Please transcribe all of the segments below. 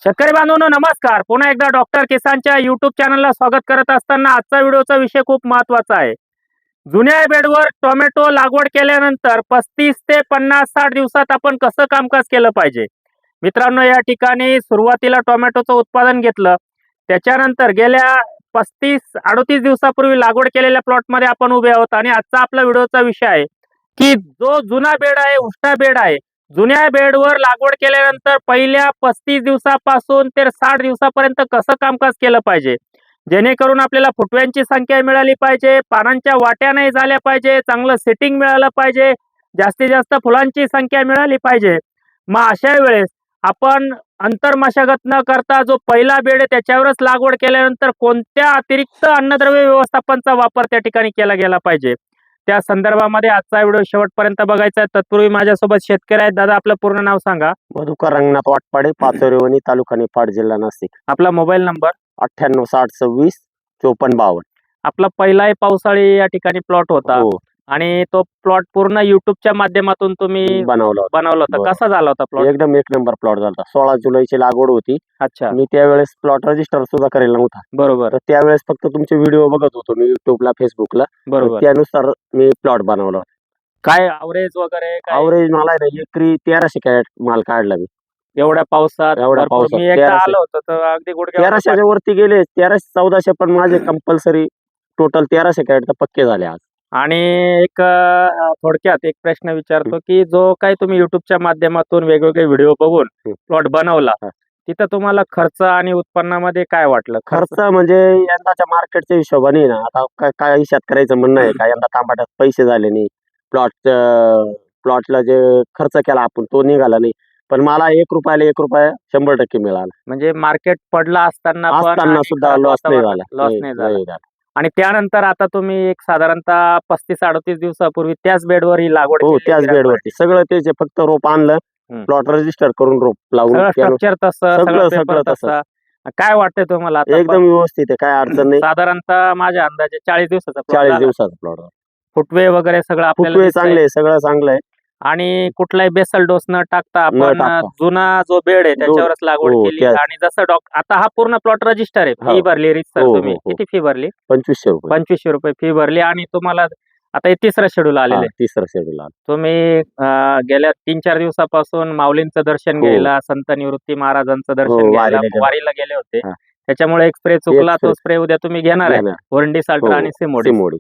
शेतकरी बांधवांनो नमस्कार. पुन्हा एकदा डॉक्टर किसानच्या YouTube चॅनलला स्वागत करत असताना आजचा व्हिडिओचा विषय खूप महत्त्वाचा आहे. जुन्या बेडवर टोमॅटो लागवड केल्यानंतर 35 ते 50-60 दिवसात आपण कसं कामकाज केलं पाहिजे. मित्रांनो, या ठिकाणी सुरुवातीला टोमॅटोचं उत्पादन घेतलं. त्याच्यानंतर गेल्या 35-38 दिवसापूर्वी लागवड केलेल्या प्लॉटमध्ये आपण उभे आहोत आणि आजचा आपला व्हिडिओचा विषय आहे की जो जुना बेड आहे, उष्टा बेड आहे, जुन्या बेडवर लागवड केल्यानंतर पहिल्या 35 दिवसापासून ते 60 दिवसापर्यंत कसं कामकाज केलं पाहिजे, जेणेकरून आपल्याला फुटव्यांची संख्या मिळाली पाहिजे, पानांच्या वाट्या नाही झाल्या पाहिजे, चांगलं सेटिंग मिळालं पाहिजे, जास्तीत जास्त फुलांची संख्या मिळाली पाहिजे. मग अशा वेळेस आपण अंतर मशागत न करता जो पहिला बेड आहे त्याच्यावरच लागवड केल्यानंतर कोणत्या अतिरिक्त अन्नद्रव्य व्यवस्थापनचा वापर त्या ठिकाणी केला गेला पाहिजे, त्या संदर्भामध्ये आजचा व्हिडिओ शेवटपर्यंत बघायचा आहे. तत्पूर्वी माझ्यासोबत शेतकरी आहेत. दादा, आपलं पूर्ण नाव सांगा. मधुकर रंगनाथ वाटपाडे, पाचोरेवणी, तालुका निफाड, जिल्हा नाशिक. आपला मोबाईल नंबर 9860265452. आपला पहिलाही पावसाळी या ठिकाणी प्लॉट होता हो, आणि तो प्लॉट पूर्ण युट्यूबच्या माध्यमातून तुम्ही बनवला होता. होता. बरोबर. कसा झाला होता प्लॉट? एकदम एक नंबर प्लॉट झाला. 16 जुलैची लागवड होती. अच्छा, मी त्यावेळेस प्लॉट रजिस्टर सुद्धा करेल नव्हता. बरोबर तर त्यावेळेस फक्त तुमचे व्हिडिओ बघत होतो मी युट्यूबला, फेसबुकला. बरोबर. त्यानुसार मी प्लॉट बनवला होता. काय अवरेज वगैरे काय अवरेज मला आहे ना एकरी 1300 कॅरेट माल काढला मी. एवढ्या पावसात? एवढ्या भरपूर. पावसात मी एकदा 1300. आलो होतो तर अगदी गुडघ्यावर 1300च्या वरती गेले. 1300-1400 पण माझे कंपल्सरी टोटल 1300 कॅरेट तर पक्के झाले आज. आणि एक थोडक्यात एक प्रश्न विचारतो की जो काही तुम्ही युट्यूबच्या माध्यमातून वेगवेगळे व्हिडिओ बघून प्लॉट बनवला, हा. तिथं तुम्हाला खर्च आणि उत्पन्नामध्ये काय वाटलं? खर्च म्हणजे यंदाच्या मार्केटच्या हिशोबाने ना, आता काही शेतकऱ्याचं म्हणणं आहे का यंदा टमाट्यात पैसे झाले नाही, प्लॉटला जे खर्च केला आपण तो निघाला नाही. पण मला 1 रुपयाला 1 रुपया 100% मिळाला. म्हणजे मार्केट पडला असताना पण असताना आणि सुद्धा खराब लॉस नाही वातावरण- झाला. लॉस नाही झाला. आणि त्यानंतर आता तुम्ही एक साधारणतः 35-38 दिवसापूर्वी त्याच बेडवर ही लागवड हो, केलेली त्याच आहे. बेडवरती सगळं त्याचे फक्त रोप आणलं, प्लॉट रजिस्टर करून रोप लावून सगळं त्यानं स्ट्रक्चर तसं, सगळं सगळं पेपर सगळं तसा. काय वाटतंय तुम्हाला आता? एकदम व्यवस्थित आहे, काय अडचण नाही. साधारणतः माझ्या अंदाजे 40 दिवसाचा plot 40 झाला. दिवसाचा प्लॉट. फुटवे वगैरे सगळं आपल्याला फुटवे दिसतंय. चांगले, सगळं चांगलं आहे. आणि कुठलाही बेसल डोस न टाकता आपण टाकता. जुना जो बेड आहे त्याच्यावरच लागवड हो, केली. त्याच. आणि जसं आता हा पूर्ण प्लॉट रजिस्टर आहे. फी हो. भरली सर हो, तुम्ही? हो, हो. किती फी भरली? 2500 रुपये. 2500 रुपये फी भरली. आणि तुम्हाला आता हे तिसरं शेड्यूल आलेलं आहे. तिसरं शेड्यूल आलं. तुम्ही गेल्या 3-4 दिवसापासून माऊलींचं दर्शन हो. घ्यायला, संत निवृत्ती महाराजांचं दर्शन हो, घ्यायला वारीला गेले होते. त्याच्यामुळे एक स्प्रे चुकला, तो स्प्रे उद्या तुम्ही घेणार आहे. ओरंडी साल्टर आणि सिमोडी.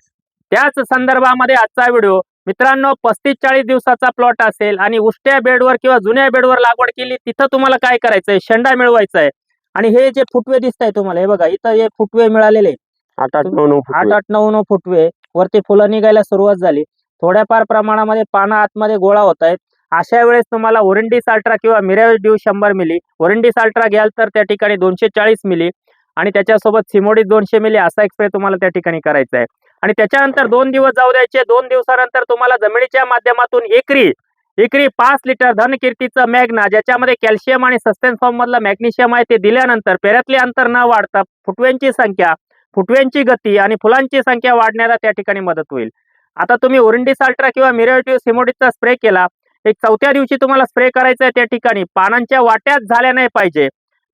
त्याच संदर्भामध्ये आजचा व्हिडिओ. मित्रांनो, 35-40 दिवसाचा प्लॉट असेल आणि उष्ट्या बेडवर किंवा जुन्या बेडवर लागवड केली, तिथं तुम्हाला काय करायचंय? शेंडा मिळवायचा आहे. आणि हे जे फुटवे दिसत आहे तुम्हाला, हे बघा इथं हे फुटवे मिळालेले 8-8-9 फुटवे. वरती फुलं निघायला सुरुवात झाली. थोड्याफार प्रमाणामध्ये पानं आतमध्ये गोळा होत आहेत. अशा वेळेस तुम्हाला ओरंडी साल्ट्रा किंवा मिरॅव्हिड्यू 100 मिली, ओरंडी साल्ट्रा घ्याल तर त्या ठिकाणी 240 मिली आणि त्याच्यासोबत सिमोडी 200 मिली असा एक स्प्रे तुम्हाला त्या ठिकाणी करायचा आहे. आणि त्याच्यानंतर 2 दिवस जाऊ द्यायचे. 2 दिवसानंतर तुम्हाला जमिनीच्या माध्यमातून एकरी 5 लिटर धनकीर्तीचं मॅग्ना, ज्याच्यामध्ये कॅल्शियम आणि सस्टेन फॉर्म मधला मॅग्नेशियम आहे, ते दिल्यानंतर पेऱ्यातले अंतर न वाढता फुटव्यांची संख्या, फुटव्यांची गती आणि फुलांची संख्या वाढण्याला त्या ठिकाणी मदत होईल. आता तुम्ही ओरंडी साल्ट्रा किंवा मिरॅव्हिड्यू सिमोडीचा स्प्रे केला, एक 4थ्या दिवशी तुम्हाला स्प्रे करायचा आहे. त्या ठिकाणी पानांच्या वाट्याच झाल्या नाही पाहिजे,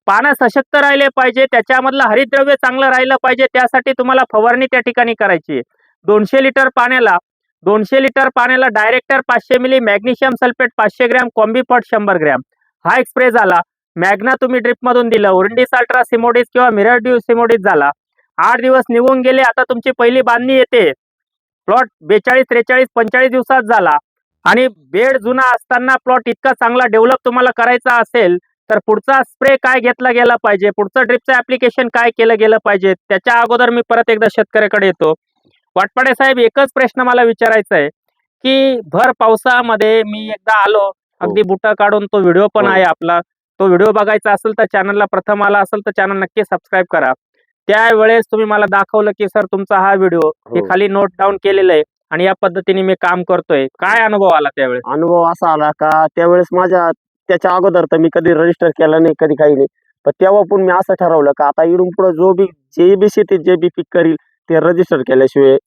पानं सशक्त राहिले पाहिजे, त्याच्यामधलं हरितद्रव्य चांगलं राहिलं पाहिजे. त्यासाठी तुम्हाला फवारणी त्या ठिकाणी करायची. 200 लिटर पाण्याला डायरेक्टर 500 मिली, मॅग्नेशियम सल्फेट 500 ग्रॅम, कॉम्बिफॉट 100 ग्रॅम हा एक स्प्रे झाला. मॅग्ना तुम्ही ड्रिप मधून दिलं. ओरंडी साल्ट्रा सिमोडीज किंवा मिरॅव्हिड्यू सिमोडीज झाला. 8 दिवस निघून गेले. आता तुमची पहिली बांधणी येते. प्लॉट 42, 43, 45 दिवसात झाला. आणि बेड जुना असताना प्लॉट इतका चांगला डेव्हलप तुम्हाला करायचा असेल तर पुढचा स्प्रे काय घेतला गेला पाहिजे, पुढचं ड्रिपचं ऍप्लिकेशन काय केलं गेलं पाहिजे, त्याच्या अगोदर मी परत एकदा शेतकऱ्याकडे येतो. वाटपाडे साहेब, एकच प्रश्न मला विचारायचा आहे की भर पावसामध्ये मी एकदा आलो, अगदी बुटा काढून, तो व्हिडिओ पण आहे आपला. तो व्हिडिओ बघायचा असेल तर चॅनलला प्रथम आला असेल तर चॅनल नक्की सबस्क्राईब करा. त्यावेळेस तुम्ही मला दाखवलं की सर तुमचा हा व्हिडिओ हे खाली नोट डाऊन केलेलं आहे आणि या पद्धतीने मी काम करतोय. काय अनुभव आला त्यावेळेस? अनुभव असा आला का त्यावेळेस त्याच्या अगोदर तर मी कधी रजिस्टर केलं नाही, कधी काही नाही. पण तेव्हा पण मी असं ठरवलं का आता इडून पुढे जे बी शेतीत जे बी पीक करील ते रजिस्टर केल्याशिवाय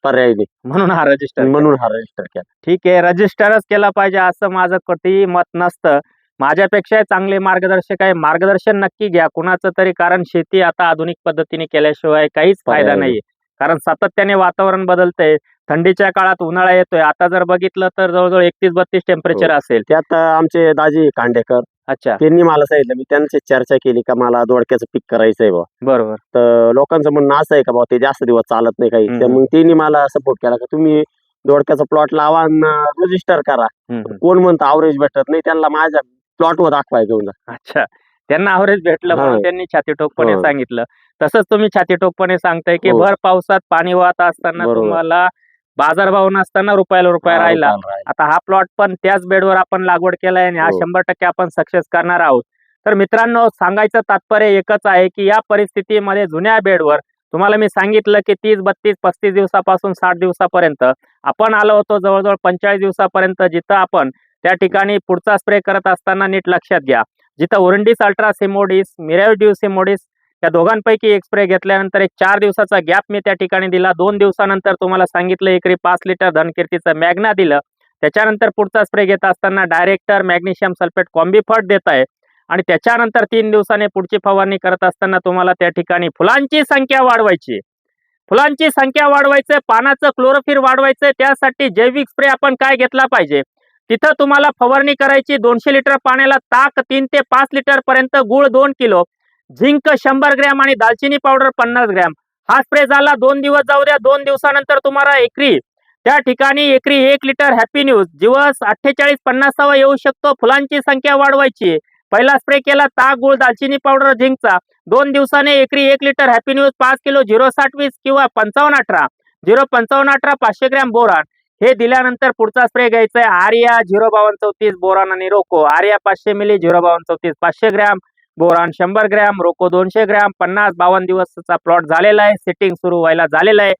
पर्याय नाही. म्हणून हा रजिस्टर केला. ठीक आहे, रजिस्टरच केला पाहिजे असं माझं कधी मत नसतं. माझ्यापेक्षा चांगले मार्गदर्शक आहे. मार्गदर्शन नक्की घ्या कुणाचं तरी, कारण शेती आता आधुनिक पद्धतीने केल्याशिवाय काहीच फायदा नाहीये. कारण सातत्याने वातावरण बदलतंय. थंडीच्या काळात उन्हाळा येतोय. आता जर बघितलं तर जवळजवळ 31-32 टेम्परेचर असेल. त्यात आमचे दाजी खांडेकर अच्छा, त्यांनी मला सांगितलं, मी त्यांची चर्चा केली का मला दोडक्याचं पीक करायचंय बा. बरोबर. तर लोकांचं म्हणणं असं आहे का बा ते जास्त दिवस चालत नाही काही. तर हम्म. मग त्यांनी मला सपोर्ट केला का तुम्ही दोडक्याचा प्लॉट लावा आणि रजिस्टर करा. कोण म्हणतं अवरेज भेटत नाही, त्यांना माझ्या प्लॉटवर दाखवाय घेऊन जा. अच्छा, त्यांना अवरेज भेटलं म्हणून हा. त्यांनी छातीठोकपणे हा. सांगितलं. तसंच तुम्ही छातीठोकपणे सांगताय की हो. भर पावसात पाणी वाहत असताना बरोबर. तुम्हाला बाजारभाव नसताना रुपयाला रुपया राहिला. आता हा प्लॉट पण त्याच बेडवर आपण लागवड केलाय आणि हा हो. 100% आपण सक्सेस करणार आहोत. तर मित्रांनो, सांगायचं तात्पर्य एकच आहे की या परिस्थितीमध्ये जुन्या बेडवर तुम्हाला मी सांगितलं की 30, 32, 35 दिवसापासून 60 दिवसापर्यंत आपण आलो होतो जवळजवळ 45 दिवसापर्यंत, जिथं आपण त्या ठिकाणी पुढचा स्प्रे करत असताना नीट लक्षात घ्या, जिथं ओरंडीस अल्ट्रा सिमोडिस, मिरॅव्ह्यू सिमोडिस या दोघांपैकी एक स्प्रे घेतल्यानंतर एक 4 दिवसाचा गॅप मी त्या ठिकाणी दिला. 2 दिवसानंतर तुम्हाला सांगितलं एकरी 5 लिटर धनकीर्तीचं मॅग्ना दिलं. त्याच्यानंतर पुढचा स्प्रे घेत असताना डायरेक्टर मॅग्नेशियम सल्फेट कॉम्बिफर्ट देत आहे आणि त्याच्यानंतर 3 दिवसाने पुढची फवारणी करत असताना तुम्हाला त्या ठिकाणी फुलांची संख्या वाढवायची, फुलांची संख्या वाढवायचं, पानाचं क्लोरोफिल वाढवायचं. त्यासाठी जैविक स्प्रे आपण काय घेतला पाहिजे, तिथं तुम्हाला फवारणी करायची 200 लिटर पाण्याला ताक 3 ते 5 लिटर पर्यंत, गुळ 2 किलो, झिंक 100 ग्रॅम आणि दालचिनी पावडर 50 ग्रॅम. हा स्प्रे झाला. 2 दिवस जाऊ द्या. 2 दिवसानंतर तुम्हाला एकरी त्या ठिकाणी एकरी 1 लिटर हॅपी न्यूज दिवस 48-50 येऊ शकतो. फुलांची संख्या वाढवायची. पहिला स्प्रे केला ताक, गुळ, दालचिनी पावडर, झिंकचा. 2 दिवसाने एकरी 1 लिटर हॅपी न्यूज 5 किलो 060-20 किंवा 55-18 055-18 500 ग्रॅम बोरान. हे दिल्यानंतर पुढचा स्प्रे घ्यायचा आहे आर्या 05234 बोरान आणि रोको. आर्या 500 मिली, 05234 500 ग्रॅम, बोरान 100 ग्रॅम, रोको 200 ग्रॅम. 50-52 दिवसाचा प्लॉट झालेला आहे, सेटिंग सुरू व्हायला झालेलं आहे.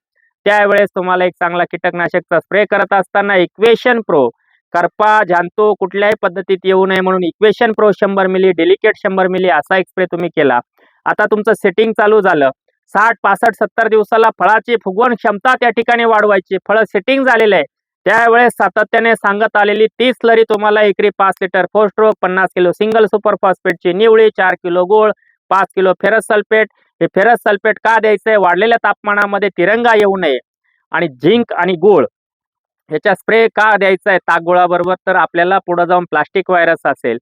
त्यावेळेस तुम्हाला एक चांगला कीटकनाशकचा स्प्रे करत असताना इक्वेशन प्रो, करपा जाणतो कुठल्याही पद्धतीत येऊ नये म्हणून इक्वेशन प्रो 100 मिली, डेलिकेट 100 मिली असा एक स्प्रे तुम्ही केला. आता तुमचं सेटिंग चालू झालं. 60, 65, 70 दिवसाला फळाची फुगवण क्षमता त्या ठिकाणी वाढवायची. फळ सेटिंग झालेलं आहे. त्यावेळेस सातत्याने सांगत आलेली 30 स्लरी तुम्हाला एकरी 5 litre four stroke, 50 kilo single super फॉस्फेटची निवळी, 4 किलो गोळ, 5 किलो फेरस सल्फेट. हे फेरस सल्फेट का द्यायचंय, वाढलेल्या तापमानामध्ये तिरंगा येऊ नये. आणि झिंक आणि गुळ ह्याचा स्प्रे का द्यायचा आहे ताकगुळाबरोबर, तर आपल्याला पुढे जाऊन प्लास्टिक व्हायरस असेल,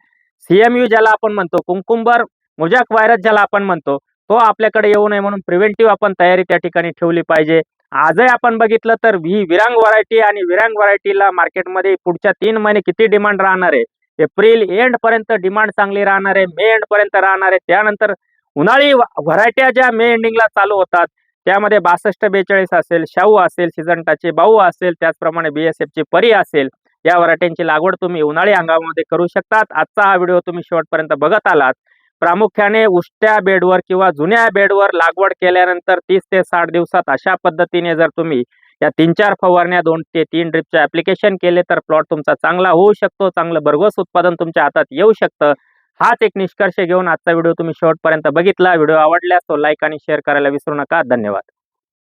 CMU ज्याला आपण म्हणतो, कुंकुंबर मुजाक व्हायरस ज्याला आपण म्हणतो, तो आपल्याकडे येऊ नये म्हणून प्रिव्हेंटिव्ह आपण तयारी त्या ठिकाणी ठेवली पाहिजे. आजही आपण बघितलं तर ही विरांग व्हरायटी आणि विरांग व्हरायटीला मार्केटमध्ये पुढच्या 3 महिने किती डिमांड राहणार आहे. एप्रिल एंड पर्यंत डिमांड चांगली राहणार आहे, मे एंड पर्यंत राहणार आहे. त्यानंतर उन्हाळी व्हरायट्या ज्या मे एंडिंगला चालू होतात त्यामध्ये 62-42 असेल, शाहू असेल, सिजंटाचे बाऊ असेल, त्याचप्रमाणे BSF ची परी असेल, या व्हरायटींची लागवड तुम्ही उन्हाळी हंगामामध्ये करू शकतात. आजचा हा व्हिडिओ तुम्ही शेवटपर्यंत बघत आलात. प्रामुख्याने उष्ट्या बेडवर किंवा जुन्या बेडवर लागवड केल्यानंतर 30 ते 60 दिवसात अशा पद्धतीने जर तुम्ही या 3-4 फवारण्या 2 ते 3 ड्रिपचे ऍप्लिकेशन केले तर प्लॉट तुमचा चांगला होऊ शकतो, चांगलं भरघोस उत्पादन तुमच्या हातात येऊ शकतं. हाच एक निष्कर्ष घेऊन आजचा व्हिडिओ तुम्ही शेवटपर्यंत बघितला. व्हिडिओ आवडल्यास तो लाईक आणि शेअर करायला विसरू नका. धन्यवाद.